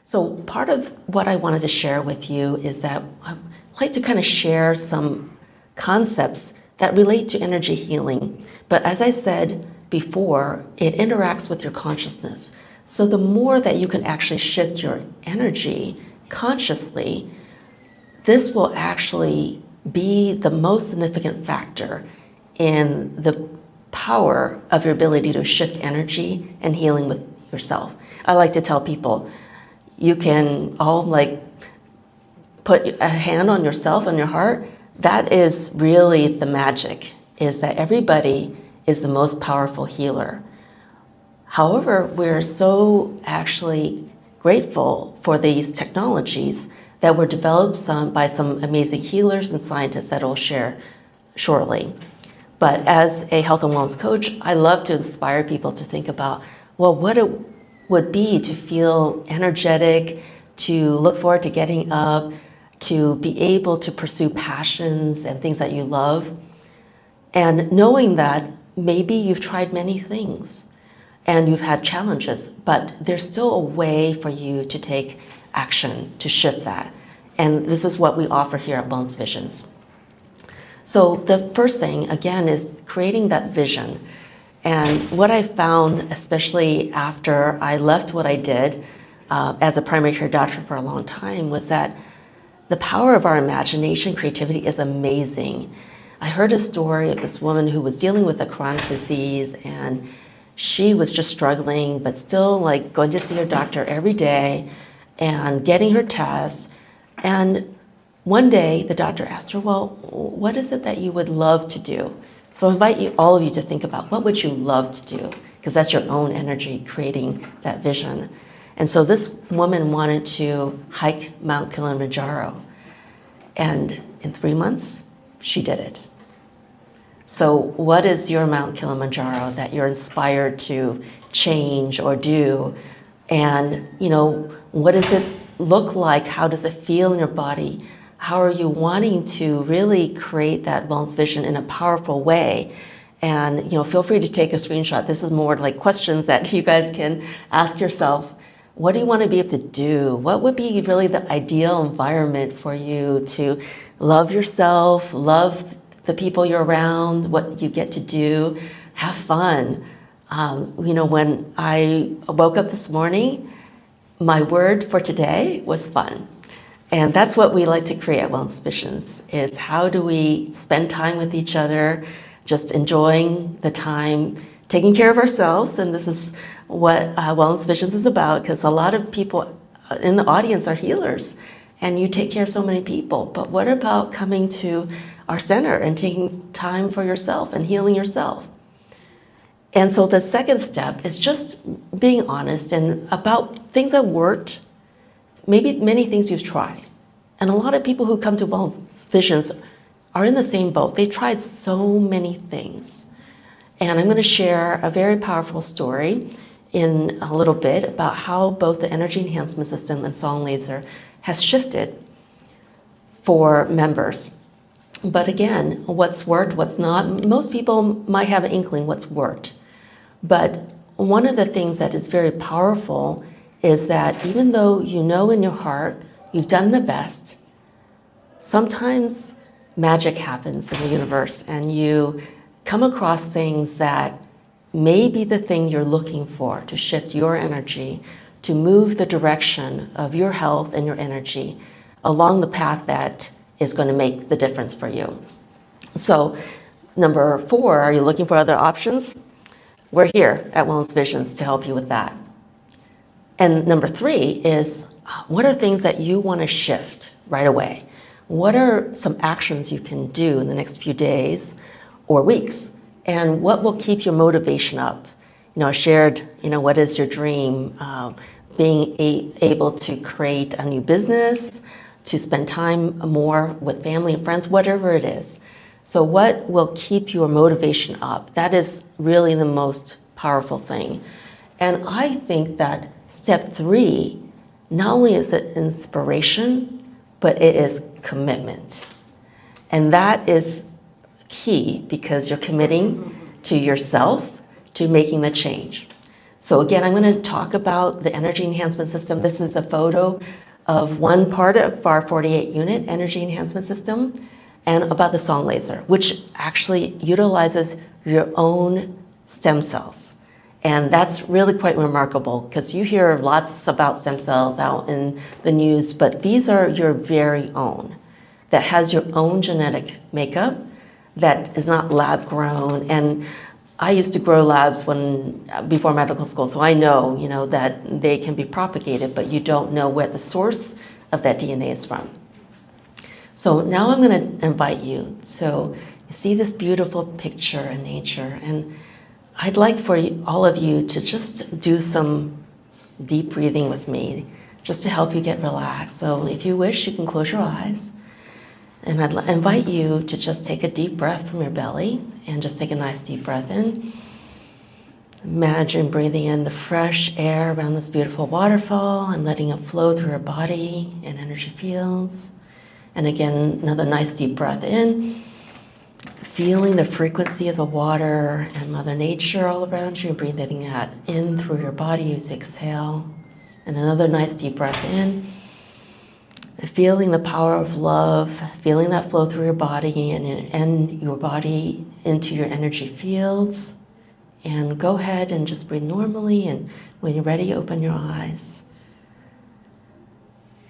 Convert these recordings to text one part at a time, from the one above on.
So part of what I wanted to share with you is that I'd like to kind of share some concepts that relate to energy healing. But as I said before, it interacts with your consciousness. So the more that you can actually shift your energy consciously, this will actually be the most significant factor in the power of your ability to shift energy and healing with yourself. I like to tell people, you can all put a hand on yourself, on your heart. That is really the magic, is that everybody is the most powerful healer. However, we're so actually grateful for these technologies that were developed by some amazing healers and scientists that I'll share shortly. But as a health and wellness coach, I love to inspire people to think about, well, what it would be to feel energetic, to look forward to getting up, to be able to pursue passions and things that you love. And knowing that maybe you've tried many things and you've had challenges, but there's still a way for you to take action to shift that. And this is what we offer here at Wellness Visions. So the first thing, again, is creating that vision. And what I found, especially after I left what I did as a primary care doctor for a long time, was that the power of our imagination, creativity is amazing. I heard a story of this woman who was dealing with a chronic disease, and she was just struggling, but still going to see her doctor every day and getting her tests. And one day the doctor asked her, well, what is it that you would love to do? So I invite all of you to think about, what would you love to do? Because that's your own energy creating that vision. And so this woman wanted to hike Mount Kilimanjaro. And in 3 months, she did it. So what is your Mount Kilimanjaro that you're inspired to change or do? And what does it look like? How does it feel in your body? How are you wanting to really create that wellness vision in a powerful way? And feel free to take a screenshot. This is more like questions that you guys can ask yourself. What do you want to be able to do? What would be really the ideal environment for you to love yourself, love the people you're around, what you get to do, have fun? When I woke up this morning, my word for today was fun. And that's what we like to create at Wellness Visions, is how do we spend time with each other, just enjoying the time, taking care of ourselves. And this is what Wellness Visions is about, because a lot of people in the audience are healers, and you take care of so many people. But what about coming to our center and taking time for yourself and healing yourself? And so the second step is just being honest and about things that worked, maybe many things you've tried. And a lot of people who come to Wellness Visions are in the same boat. They tried so many things. And I'm going to share a very powerful story in a little bit about how both the Energy Enhancement System and Sōma Laser has shifted for members. But again, what's worked, what's not, most people might have an inkling what's worked. But one of the things that is very powerful is that even though you know in your heart you've done the best, sometimes magic happens in the universe and you come across things that may be the thing you're looking for to shift your energy, to move the direction of your health and your energy along the path that is going to make the difference for you. So number 4, are you looking for other options? We're here at Wellness Visions to help you with that. And number 3 is, what are things that you want to shift right away? What are some actions you can do in the next few days or weeks? And what will keep your motivation up? I shared, what is your dream? Being able to create a new business, to spend time more with family and friends, whatever it is. So what will keep your motivation up? That is really the most powerful thing. And I think that step 3, not only is it inspiration, but it is commitment. And that is key, because you're committing to yourself, to making the change. So again, I'm going to talk about the Energy Enhancement System. This is a photo of one part of our 48 unit Energy Enhancement System, and about the Sōma Laser, which actually utilizes your own stem cells. And that's really quite remarkable, because you hear lots about stem cells out in the news, but these are your very own, that has your own genetic makeup, that is not lab grown. And I used to grow labs before medical school, so I know, that they can be propagated, but you don't know where the source of that DNA is from. So now I'm going to invite you. So you see this beautiful picture in nature, and I'd like for all of you to just do some deep breathing with me, just to help you get relaxed. So if you wish, you can close your eyes. And I'd invite you to just take a deep breath from your belly, and just take a nice deep breath in. Imagine breathing in the fresh air around this beautiful waterfall and letting it flow through your body in energy fields. And again, another nice deep breath in, feeling the frequency of the water and Mother Nature all around you, and breathing that in through your body as you exhale. And another nice deep breath in, feeling the power of love, feeling that flow through your body and your body into your energy fields. And go ahead and just breathe normally, and when you're ready, open your eyes.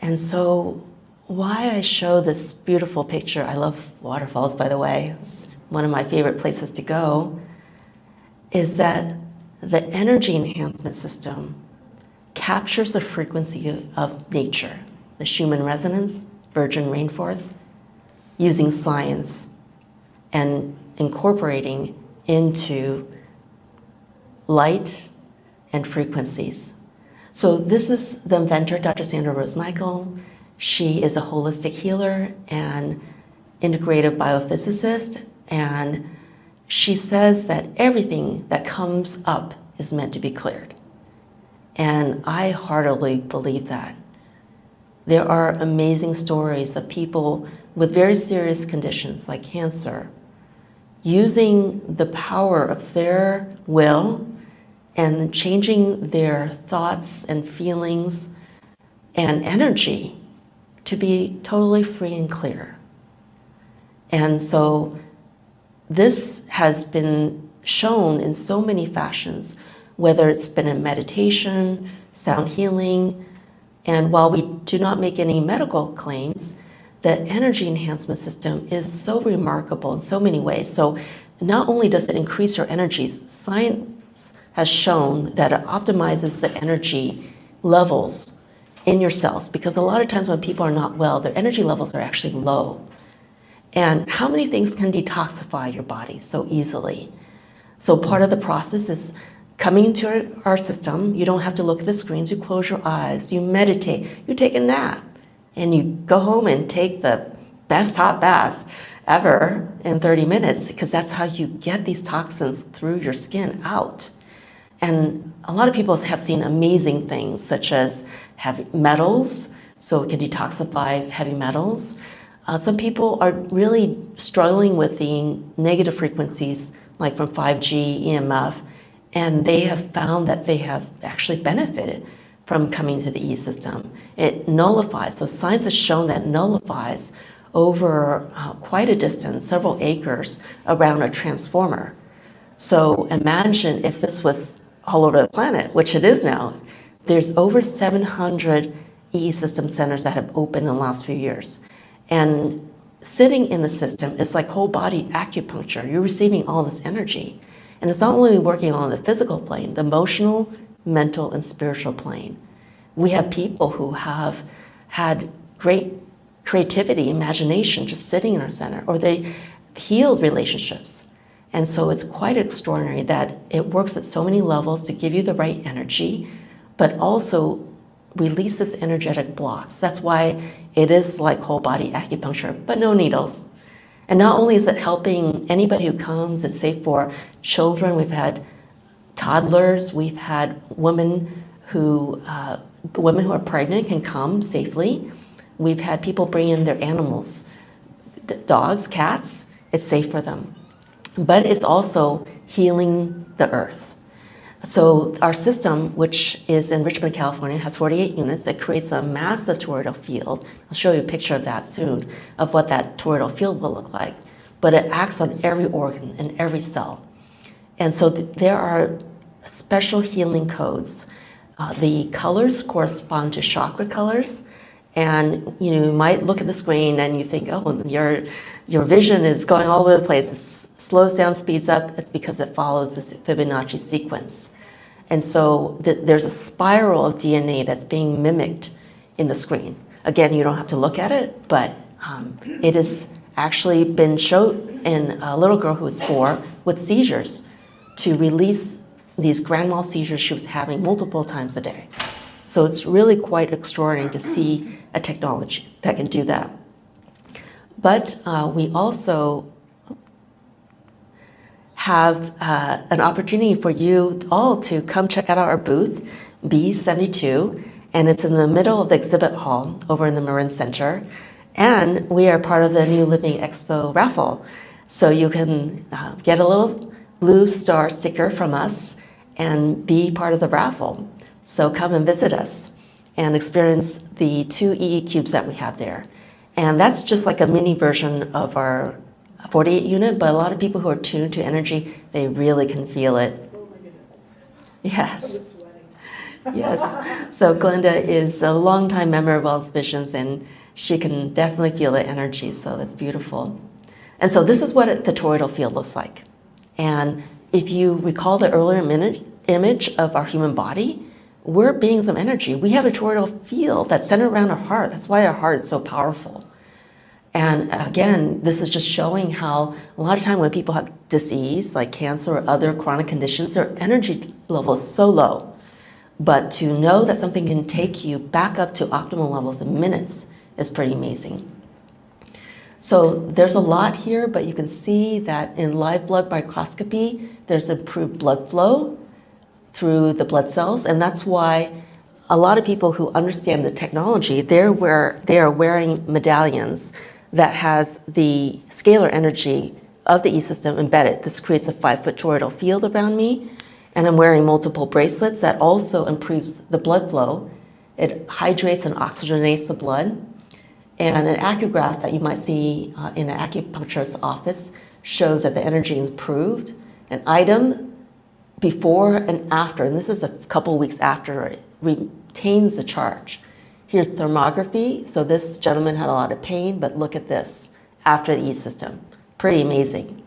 And so why I show this beautiful picture, I love waterfalls, by the way, it's one of my favorite places to go, is that the Energy Enhancement System captures the frequency of nature, the Schumann resonance, virgin rainforest, using science and incorporating into light and frequencies. So this is the inventor, Dr. Sandra Rose Michael. She is a holistic healer and integrative biophysicist, and she says that everything that comes up is meant to be cleared. And I heartily believe that. There are amazing stories of people with very serious conditions like cancer, using the power of their will and changing their thoughts and feelings and energy to be totally free and clear. And so this has been shown in so many fashions, whether it's been in meditation, sound healing, and while we do not make any medical claims, the Energy Enhancement System is so remarkable in so many ways. So not only does it increase your energies, science has shown that it optimizes the energy levels in your cells, because a lot of times when people are not well, their energy levels are actually low. And how many things can detoxify your body so easily? So part of the process is coming into our system. You don't have to look at the screens. You close your eyes, you meditate, you take a nap, and you go home and take the best hot bath ever in 30 minutes, because that's how you get these toxins through your skin out. And a lot of people have seen amazing things, such as heavy metals, so it can detoxify heavy metals. Some people are really struggling with the negative frequencies, like from 5G, EMF, and they have found that they have actually benefited from coming to the E system. It nullifies, so science has shown that nullifies over quite a distance, several acres around a transformer. So imagine if this was all over the planet, which it is now. There's over 700 E system centers that have opened in the last few years. And sitting in the system is like whole body acupuncture. You're receiving all this energy. And it's not only working on the physical plane, the emotional, mental, and spiritual plane. We have people who have had great creativity, imagination, just sitting in our center, or they healed relationships. And so it's quite extraordinary that it works at so many levels to give you the right energy, but also release this energetic blocks. That's why it is like whole body acupuncture, but no needles. And not only is it helping anybody who comes, it's safe for children. We've had toddlers, we've had women who are pregnant can come safely. We've had people bring in their animals, dogs, cats, it's safe for them. But it's also healing the earth. So our system, which is in Richmond, California, has 48 units. It creates a massive toroidal field. I'll show you a picture of that soon, of what that toroidal field will look like. But it acts on every organ and every cell. And so there are special healing codes. The colors correspond to chakra colors. And you might look at the screen and you think, oh, your vision is going all over the place. It slows down, speeds up. It's because it follows this Fibonacci sequence. And so there's a spiral of DNA that's being mimicked in the screen. Again, you don't have to look at it, but it has actually been shown in a little girl who was 4 with seizures to release these grand mal seizures she was having multiple times a day. So it's really quite extraordinary to see a technology that can do that. But we also have an opportunity for you all to come check out our booth, B72, and it's in the middle of the exhibit hall over in the Marin Center. And we are part of the new Living Expo raffle. So you can get a little blue star sticker from us and be part of the raffle. So come and visit us and experience the 2 EE cubes that we have there. And that's just like a mini version of our 48 unit, but a lot of people who are tuned to energy, they really can feel it. Oh my goodness. Yes. I was sweating. Yes. So Glenda is a longtime member of Wellness Visions, and she can definitely feel the energy, so that's beautiful. And so this is what the toroidal field looks like. And if you recall the earlier image of our human body, we're beings of energy. We have a toroidal field that's centered around our heart. That's why our heart is so powerful. And again, this is just showing how a lot of time when people have disease, like cancer or other chronic conditions, their energy level is so low. But to know that something can take you back up to optimal levels in minutes is pretty amazing. So there's a lot here, but you can see that in live blood microscopy, there's improved blood flow through the blood cells, and that's why a lot of people who understand the technology, they are wearing medallions that has the scalar energy of the E-system embedded. This creates a 5-foot toroidal field around me, and I'm wearing multiple bracelets that also improves the blood flow. It hydrates and oxygenates the blood. And an acograph that you might see in an acupuncturist's office shows that the energy is improved. An item before and after, and this is a couple weeks after, it retains the charge. Here's thermography. So this gentleman had a lot of pain, but look at this after the E-system. Pretty amazing.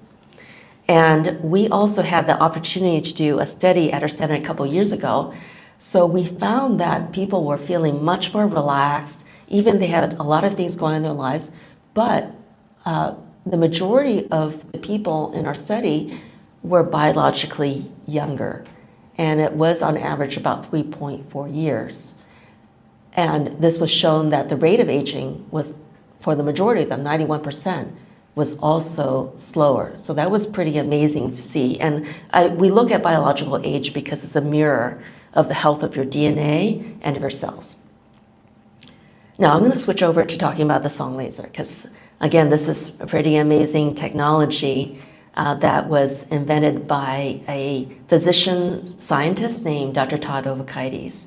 And we also had the opportunity to do a study at our center a couple years ago. So we found that people were feeling much more relaxed, even they had a lot of things going on in their lives, but the majority of the people in our study were biologically younger. And it was on average about 3.4 years. And this was shown that the rate of aging was, for the majority of them, 91%, was also slower. So that was pretty amazing to see. And we look at biological age because it's a mirror of the health of your DNA and of your cells. Now I'm going to switch over to talking about the Sōma Laser because, again, this is a pretty amazing technology that was invented by a physician scientist named Dr. Todd Ovakaitis.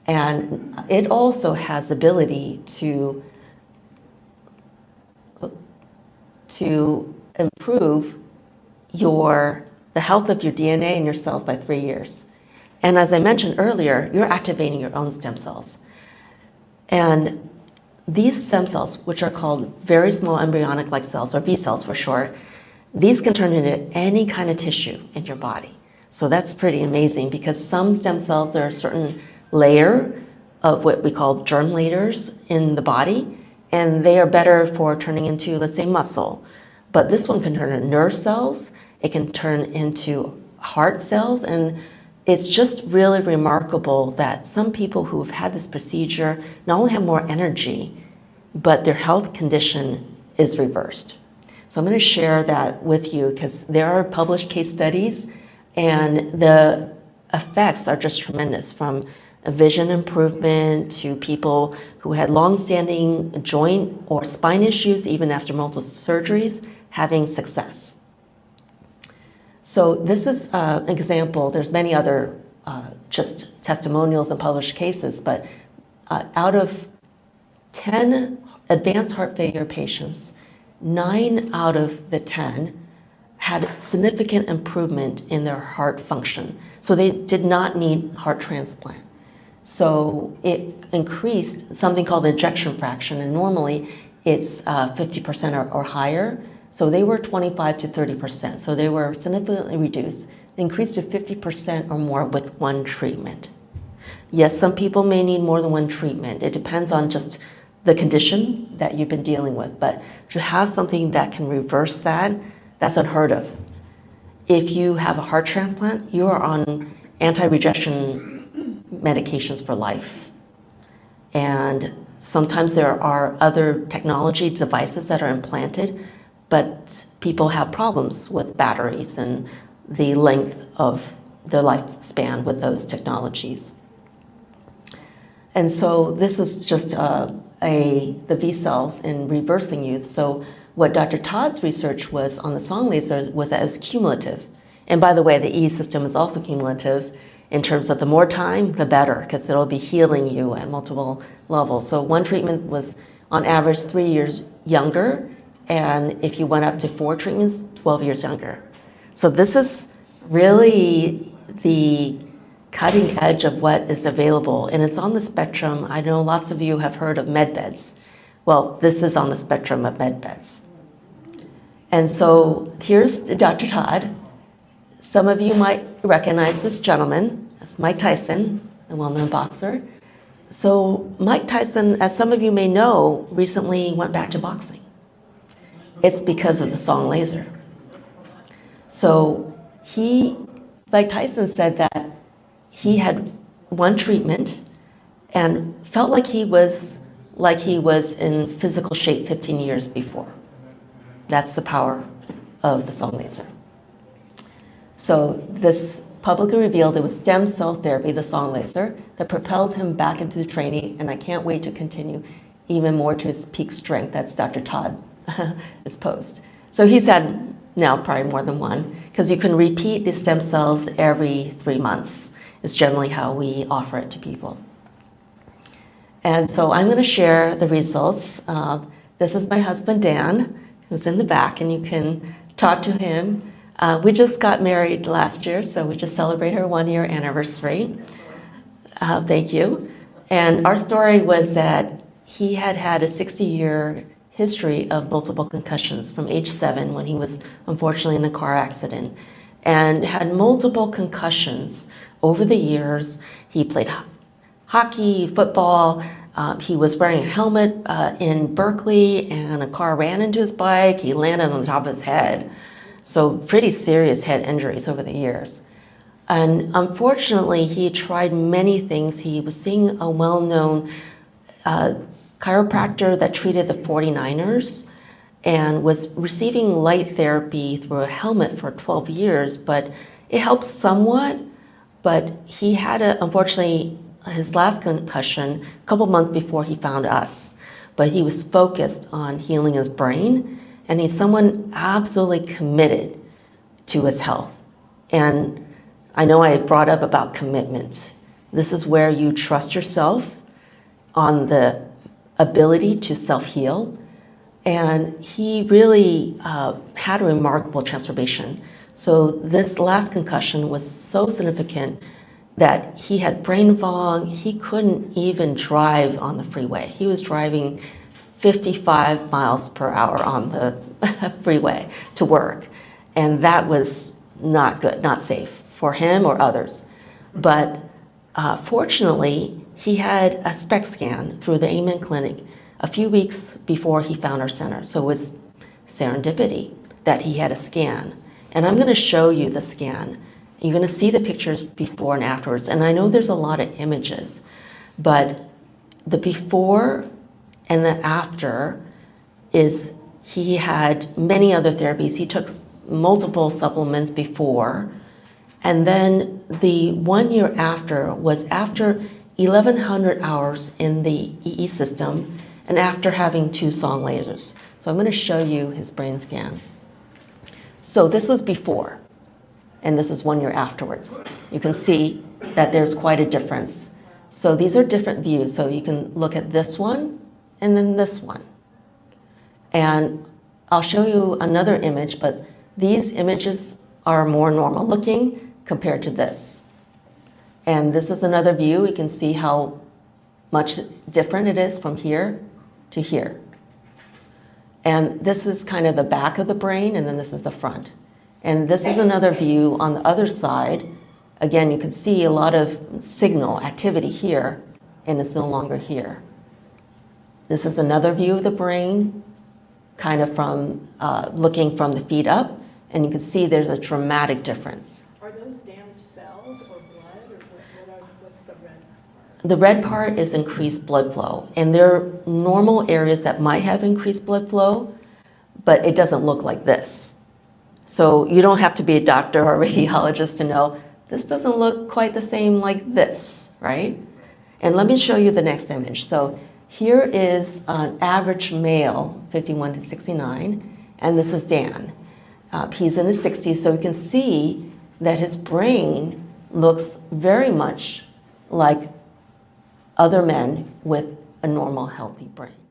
And it also has the ability to improve the health of your DNA and your cells by 3 years. And as I mentioned earlier, you're activating your own stem cells. And these stem cells, which are called very small embryonic-like cells, or B cells for short, these can turn into any kind of tissue in your body. So that's pretty amazing because some stem cells are a certain layer of what we call germ layers in the body, and they are better for turning into, let's say, muscle. But this one can turn into nerve cells, it can turn into heart cells, and it's just really remarkable that some people who have had this procedure not only have more energy, but their health condition is reversed. So I'm going to share that with you because there are published case studies and the effects are just tremendous, from a vision improvement to people who had long-standing joint or spine issues even after multiple surgeries having success. So this is an example. There's many other just testimonials and published cases, but out of 10 advanced heart failure patients, 9 out of the 10 had significant improvement in their heart function. So they did not need heart transplant. So it increased something called the ejection fraction, and normally it's 50% or higher. So they were 25 to 30%. So they were significantly reduced, increased to 50% or more with one treatment. Yes, some people may need more than one treatment. It depends on just the condition that you've been dealing with. But to have something that can reverse that, that's unheard of. If you have a heart transplant, you are on anti-rejection medications for life. And sometimes there are other technology devices that are implanted, but people have problems with batteries and the length of their lifespan with those technologies. And so this is just the V cells in reversing youth. So what Dr. Todd's research was on the Sōma Laser was that it was cumulative. And by the way, the E system is also cumulative in terms of the more time, the better, because it'll be healing you at multiple levels. So one treatment was on average 3 years younger, and if you went up to 4 treatments, 12 years younger. So this is really the cutting edge of what is available, and it's on the spectrum. I know lots of you have heard of med beds. Well, this is on the spectrum of med beds. And so here's Dr. Todd. Some of you might recognize this gentleman. That's Mike Tyson, the well-known boxer. So Mike Tyson, as some of you may know, recently went back to boxing. It's because of the Sōma Laser. So Mike Tyson said that he had one treatment and felt like he was in physical shape 15 years before. That's the power of the Sōma Laser. So this publicly revealed it was stem cell therapy, the Sōma Laser, that propelled him back into the training, and I can't wait to continue even more to his peak strength. That's Dr. Todd, his post. So he's had now probably more than one, because you can repeat the stem cells every 3 months. It's generally how we offer it to people. And so I'm going to share the results. This is my husband, Dan, who's in the back, and you can talk to him. We just got married last year, so we just celebrated our 1-year anniversary. Thank you. And our story was that he had a 60-year history of multiple concussions from age 7 when he was unfortunately in a car accident, and had multiple concussions over the years. He played hockey, football. He was wearing a helmet in Berkeley, and a car ran into his bike. He landed on the top of his head. So pretty serious head injuries over the years. And unfortunately, he tried many things. He was seeing a well-known chiropractor that treated the 49ers and was receiving light therapy through a helmet for 12 years, but it helped somewhat. But he had, unfortunately, his last concussion a couple months before he found us. But he was focused on healing his brain, and he's someone absolutely committed to his health. And I know I brought up about commitment. This is where you trust yourself on the ability to self-heal. And he really had a remarkable transformation. So this last concussion was so significant that he had brain fog. He couldn't even drive on the freeway. He was driving 55 miles per hour on the freeway to work. And that was not good, not safe for him or others. But fortunately, he had a SPECT scan through the Amen Clinic a few weeks before he found our center. So it was serendipity that he had a scan. And I'm going to show you the scan. You're going to see the pictures before and afterwards. And I know there's a lot of images, but the before and the after is he had many other therapies. He took multiple supplements before. And then the 1 year after was after 1,100 hours in the EE system and after having 2 Sōma lasers. So I'm going to show you his brain scan. So this was before. and this is 1 year afterwards. You can see that there's quite a difference. So these are different views. So you can look at this one and then this one. And I'll show you another image, but these images are more normal looking compared to this. And this is another view. You can see how much different it is from here to here. And this is kind of the back of the brain, and then this is the front. And this is another view on the other side. Again, you can see a lot of signal activity here, and it's no longer here. This is another view of the brain, kind of from looking from the feet up, and you can see there's a dramatic difference. Are those damaged cells or blood, or what's the red part? The red part is increased blood flow, and there are normal areas that might have increased blood flow, but it doesn't look like this. So you don't have to be a doctor or a radiologist to know this doesn't look quite the same like this, right? And let me show you the next image. So here is an average male, 51 to 69, and this is Dan. He's in his 60s, so you can see that his brain looks very much like other men with a normal, healthy brain.